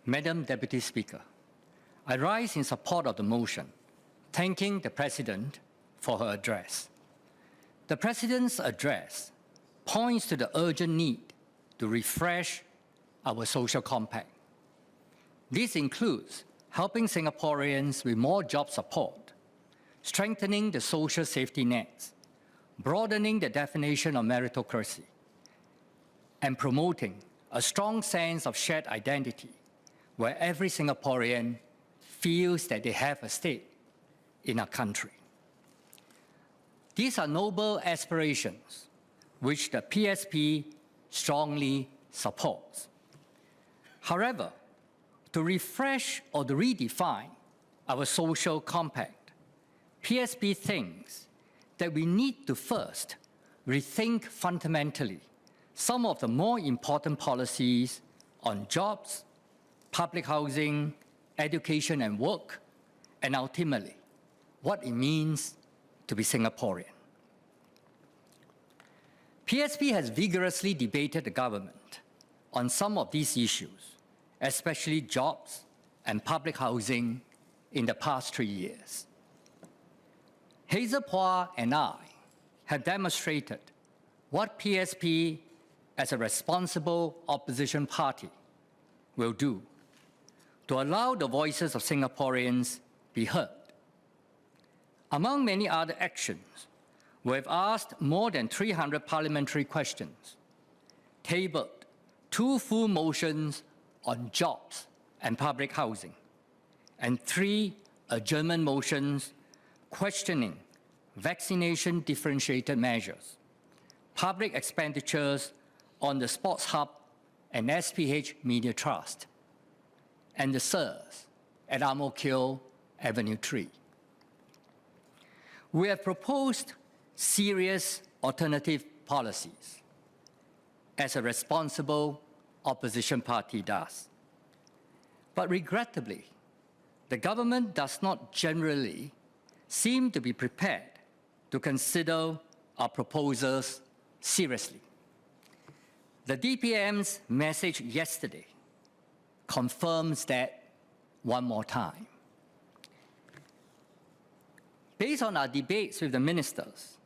Madam Deputy Speaker, I rise in support of the motion, thanking the President for her address. The President's address points to the urgent need to refresh our social compact. This includes helping Singaporeans with more job support, strengthening the social safety nets, broadening the definition of meritocracy, and promoting a strong sense of shared identity where every Singaporean feels that they have a stake in our country. These are noble aspirations which the PSP strongly supports. However, to refresh or to redefine our social compact, PSP thinks that we need to first rethink fundamentally some of the more important policies on jobs, public housing, education and work, and ultimately, what it means to be Singaporean. PSP has vigorously debated the government on some of these issues, especially jobs and public housing, in the past 3 years. Hazel Phua and I have demonstrated what PSP, as a responsible opposition party, will do to allow the voices of Singaporeans be heard. Among many other actions, we have asked more than 300 parliamentary questions, tabled 2 full motions on jobs and public housing, and 3 adjournment motions questioning vaccination differentiated measures, public expenditures on the Sports Hub and SPH Media Trust, and the SIRS at Ang Mo Kio Avenue 3. We have proposed serious alternative policies, as a responsible opposition party does. But regrettably, the government does not generally seem to be prepared to consider our proposals seriously. The DPM's message yesterday confirms that one more time. Based on our debates with the ministers,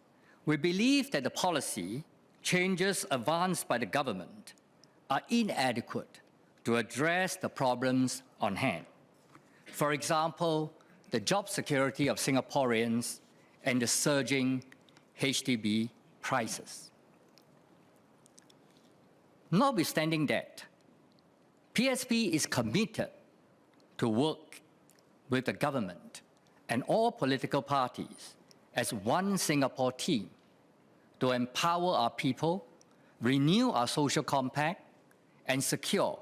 we believe that the policy changes advanced by the government are inadequate to address the problems on hand. For example, the job security of Singaporeans and the surging HDB prices. Notwithstanding that, PSP is committed to work with the government and all political parties as one Singapore team to empower our people, renew our social compact, and secure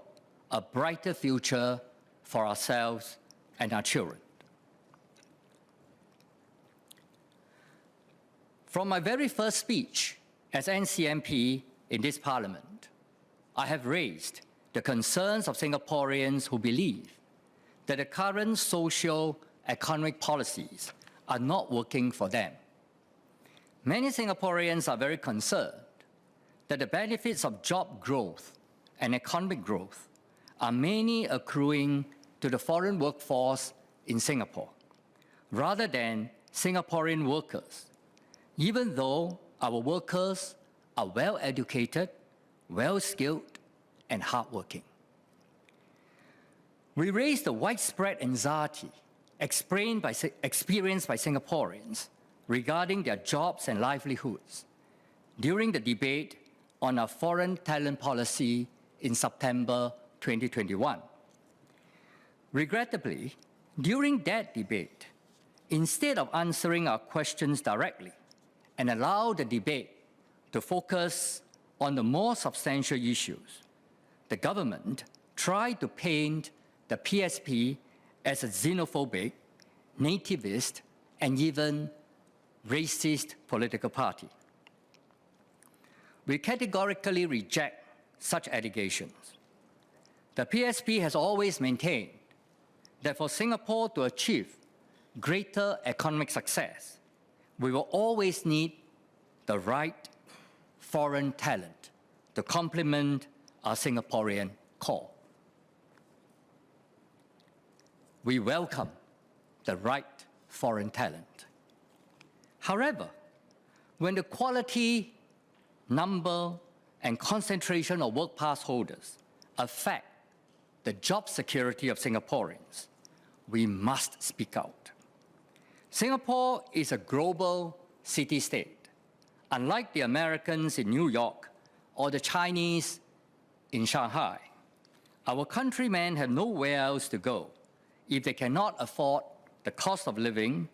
a brighter future for ourselves and our children. From my very first speech as NCMP in this Parliament, I have raised the concerns of Singaporeans who believe that the current socio-economic policies are not working for them. Many Singaporeans are very concerned that the benefits of job growth and economic growth are mainly accruing to the foreign workforce in Singapore, rather than Singaporean workers, even though our workers are well-educated, well-skilled, and hardworking. We raised the widespread anxiety experienced by Singaporeans regarding their jobs and livelihoods during the debate on our foreign talent policy in September 2021. Regrettably, during that debate, instead of answering our questions directly and allow the debate to focus on the more substantial issues, the government tried to paint the PSP as a xenophobic, nativist, and even racist political party. We categorically reject such allegations. The PSP has always maintained that for Singapore to achieve greater economic success, we will always need the right foreign talent to complement our Singaporean core. we welcome the right foreign talent. However, when the quality, number, and concentration of work pass holders affect the job security of Singaporeans, we must speak out. Singapore is a global city-state. Unlike the Americans in New York or the Chinese in Shanghai, our countrymen have nowhere else to go if they cannot afford the cost of living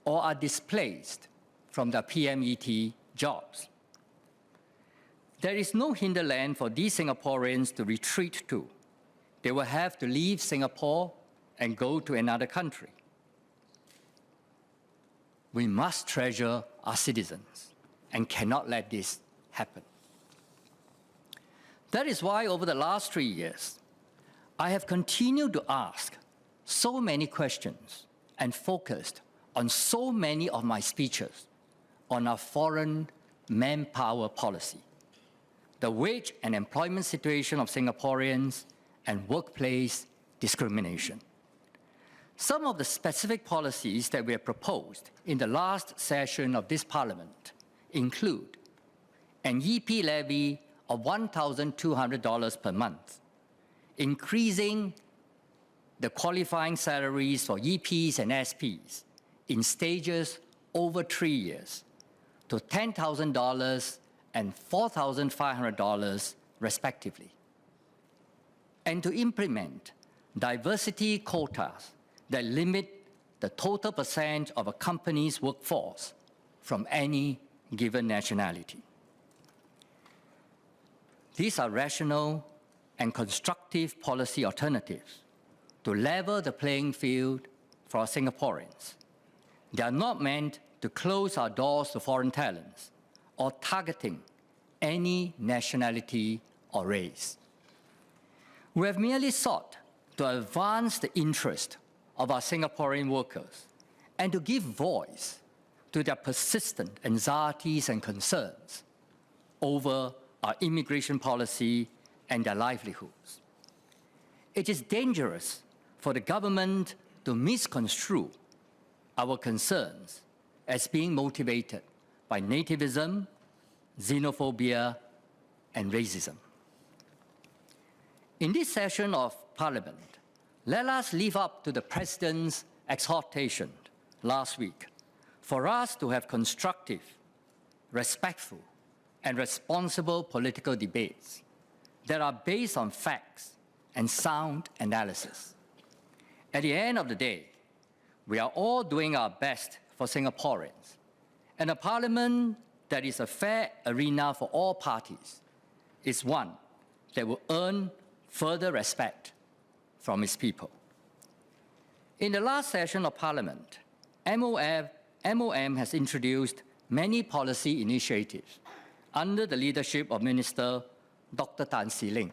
or are displaced from their PMET jobs. There is no hinterland for these Singaporeans to retreat to. They will have to leave Singapore and go to another country. We must treasure our citizens and cannot let this happen. That is why over the last 3 years, I have continued to ask so many questions and focused on so many of my speeches on our foreign manpower policy, the wage and employment situation of Singaporeans, and workplace discrimination. Some of the specific policies that we have proposed in the last session of this Parliament include an EP levy of $1,200 per month, increasing the qualifying salaries for EPs and SPs in stages over 3 years to $10,000 and $4,500 respectively, and to implement diversity quotas that limit the total percent of a company's workforce from any given nationality. These are rational and constructive policy alternatives to level the playing field for our Singaporeans. They are not meant to close our doors to foreign talents or targeting any nationality or race. We have merely sought to advance the interest of our Singaporean workers and to give voice to their persistent anxieties and concerns over our immigration policy and their livelihoods. It is dangerous for the government to misconstrue our concerns as being motivated by nativism, xenophobia, and racism. In this session of Parliament, let us live up to the President's exhortation last week for us to have constructive, respectful, and responsible political debates that are based on facts and sound analysis. At the end of the day, we are all doing our best for Singaporeans, and a Parliament that is a fair arena for all parties is one that will earn further respect from its people. In the last session of Parliament, MOM has introduced many policy initiatives under the leadership of Minister Dr. Tan See Leng,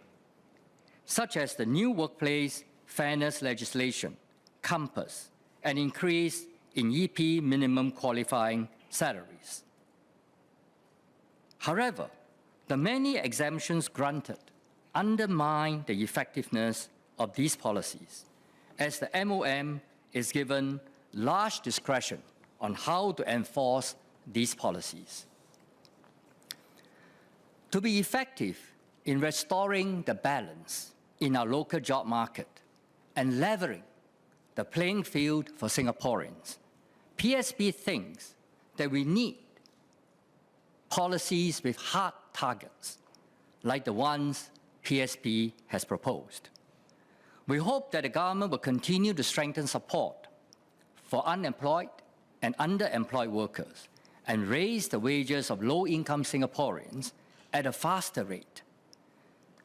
such as the new workplace fairness legislation, Compass, an increase in EP minimum qualifying salaries. However, the many exemptions granted undermine the effectiveness of these policies, as the MOM is given large discretion on how to enforce these policies. To be effective in restoring the balance in our local job market and leveling the playing field for Singaporeans, PSP thinks that we need policies with hard targets, like the ones PSP has proposed. We hope that the government will continue to strengthen support for unemployed and underemployed workers and raise the wages of low-income Singaporeans at a faster rate.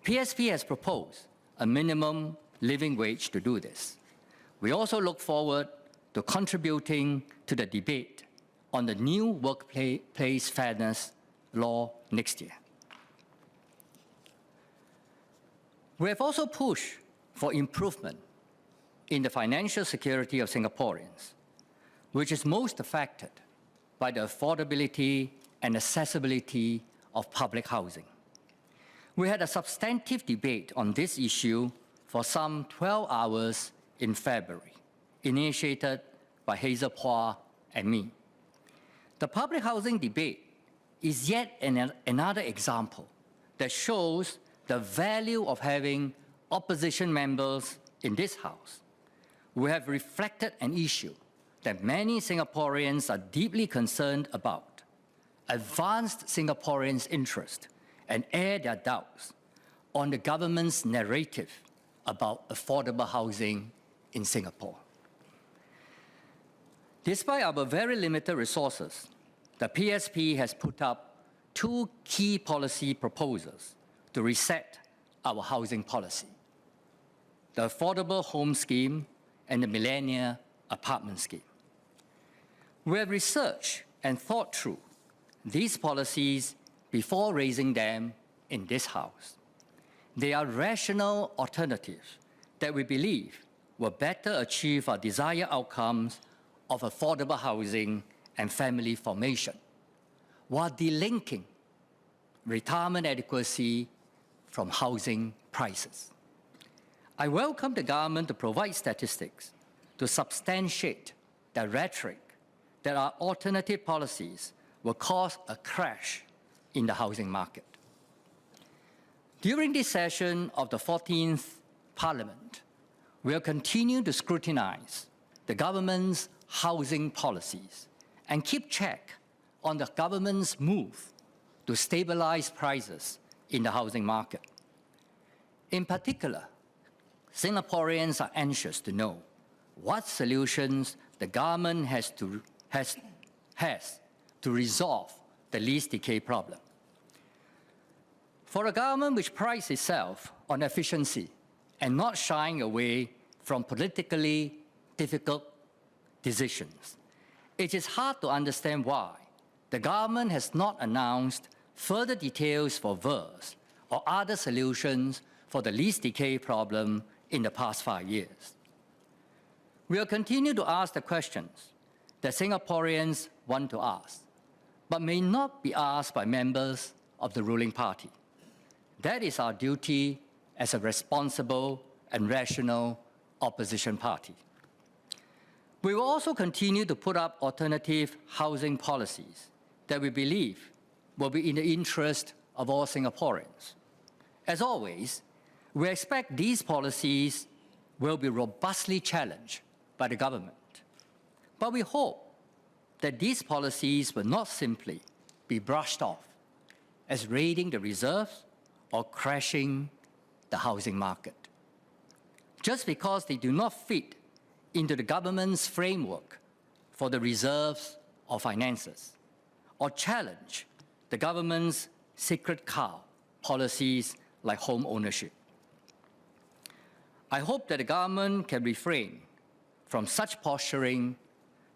PSP has proposed a minimum living wage to do this. We also look forward to contributing to the debate on the new workplace fairness law next year. We have also pushed for improvement in the financial security of Singaporeans, which is most affected by the affordability and accessibility of public housing. We had a substantive debate on this issue for some 12 hours in February, initiated by Hazel Phua and me. The public housing debate is yet another example that shows the value of having opposition members in this House who have reflected an issue that many Singaporeans are deeply concerned about, advanced Singaporeans' interest, and air their doubts on the government's narrative about affordable housing in Singapore. Despite our very limited resources, the PSP has put up 2 key policy proposals to reset our housing policy: the Affordable Home Scheme and the Millennial Apartment Scheme. We have researched and thought through these policies before raising them in this House. They are rational alternatives that we believe will better achieve our desired outcomes of affordable housing and family formation, while delinking retirement adequacy from housing prices. I welcome the government to provide statistics to substantiate the rhetoric that our alternative policies will cause a crash in the housing market. During this session of the 14th Parliament, we'll continue to scrutinize the government's housing policies and keep check on the government's move to stabilize prices in the housing market. In particular, Singaporeans are anxious to know what solutions the government has to resolve the lease decay problem. For a government which prides itself on efficiency and not shying away from politically difficult decisions, it is hard to understand why the government has not announced further details for VERS or other solutions for the lease decay problem in the past 5 years. We will continue to ask the questions that Singaporeans want to ask, but may not be asked by members of the ruling party. That is our duty as a responsible and rational opposition party. We will also continue to put up alternative housing policies that we believe will be in the interest of all Singaporeans. As always, we expect these policies will be robustly challenged by the government. But we hope that these policies will not simply be brushed off as raiding the reserves or crashing the housing market. Just because they do not fit into the government's framework for the reserves or finances, or challenge the government's sacred cow policies like home ownership. I hope that the government can refrain from such posturing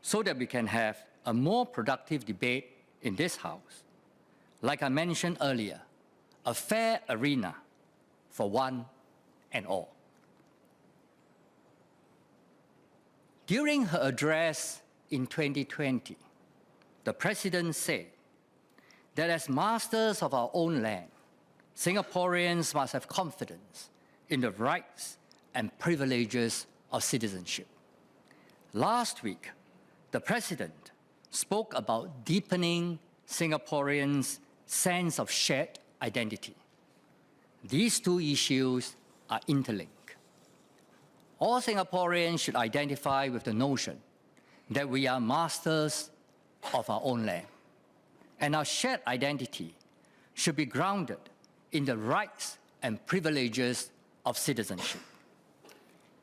so that we can have a more productive debate in this House. Like I mentioned earlier, a fair arena for one and all. During her address in 2020, the President said that as masters of our own land, Singaporeans must have confidence in the rights and privileges of citizenship. Last week, the President spoke about deepening Singaporeans' sense of shared identity. These 2 issues are interlinked. All Singaporeans should identify with the notion that we are masters of our own land, and our shared identity should be grounded in the rights and privileges of citizenship.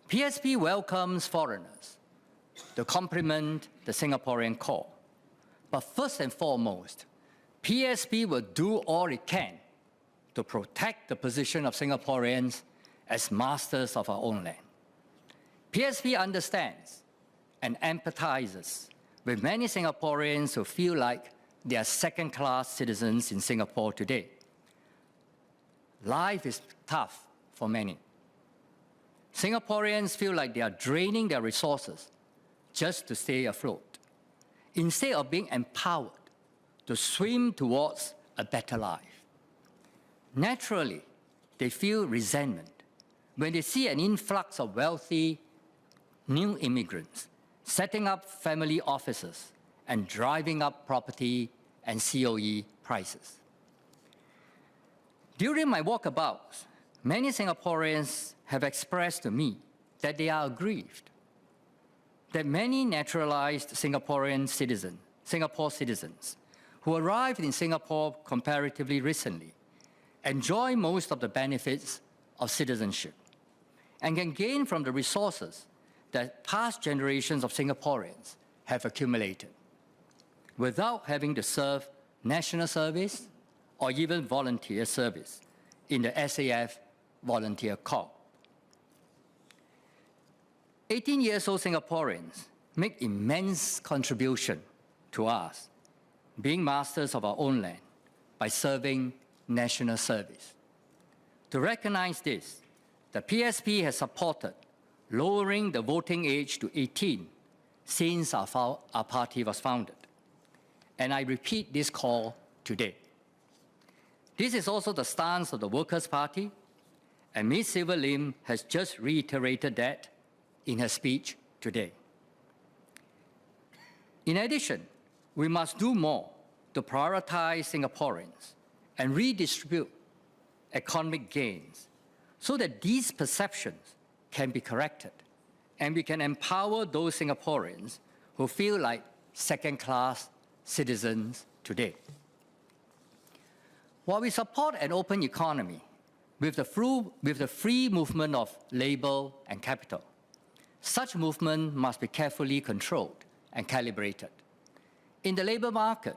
PSP welcomes foreigners to complement the Singaporean core, but first and foremost, PSP will do all it can to protect the position of Singaporeans as masters of our own land. PSP understands and empathizes with many Singaporeans who feel like they are second-class citizens in Singapore today. Life is tough for many. Singaporeans feel like they are draining their resources just to stay afloat, instead of being empowered to swim towards a better life. Naturally, they feel resentment when they see an influx of wealthy new immigrants, setting up family offices, and driving up property and COE prices. During my walkabouts, many Singaporeans have expressed to me that they are aggrieved that many naturalized Singapore citizens who arrived in Singapore comparatively recently enjoy most of the benefits of citizenship and can gain from the resources that past generations of Singaporeans have accumulated without having to serve national service or even volunteer service in the SAF Volunteer Corps. 18-year-old Singaporeans make immense contribution to us, being masters of our own land by serving national service. To recognize this, the PSP has supported lowering the voting age to 18 since our party was founded. And I repeat this call today. This is also the stance of the Workers' Party, and Ms. Silva Lim has just reiterated that in her speech today. In addition, we must do more to prioritize Singaporeans and redistribute economic gains so that these perceptions can be corrected and we can empower those Singaporeans who feel like second-class citizens today. While we support an open economy with the free movement of labor and capital, such movement must be carefully controlled and calibrated. In the labor market,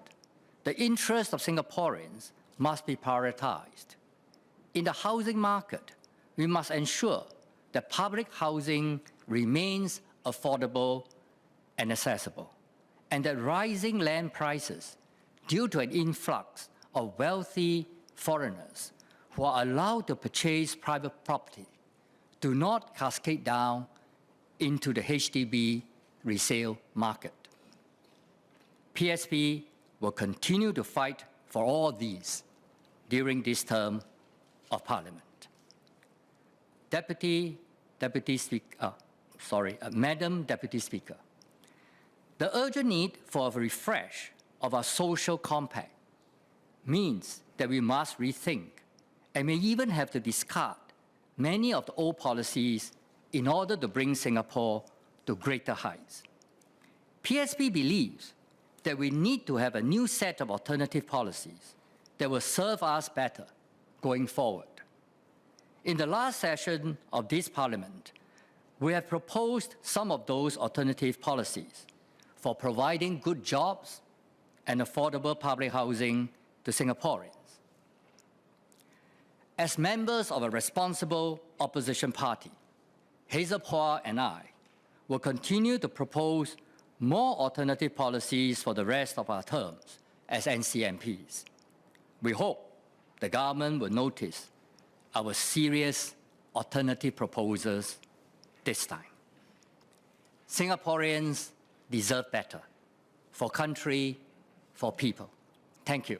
the interests of Singaporeans must be prioritized. In the housing market, we must ensure that public housing remains affordable and accessible, and that rising land prices due to an influx of wealthy foreigners who are allowed to purchase private property do not cascade down into the HDB resale market. PSP will continue to fight for all these during this term of Parliament. Madam Deputy Speaker, the urgent need for a refresh of our social compact means that we must rethink and may even have to discard many of the old policies in order to bring Singapore to greater heights. PSP believes that we need to have a new set of alternative policies that will serve us better going forward. In the last session of this Parliament, we have proposed some of those alternative policies for providing good jobs and affordable public housing to Singaporeans. As members of a responsible opposition party, Hazel Phua and I will continue to propose more alternative policies for the rest of our terms as NCMPs. We hope the government will notice our serious alternative proposals this time. Singaporeans deserve better, for country, for people. Thank you.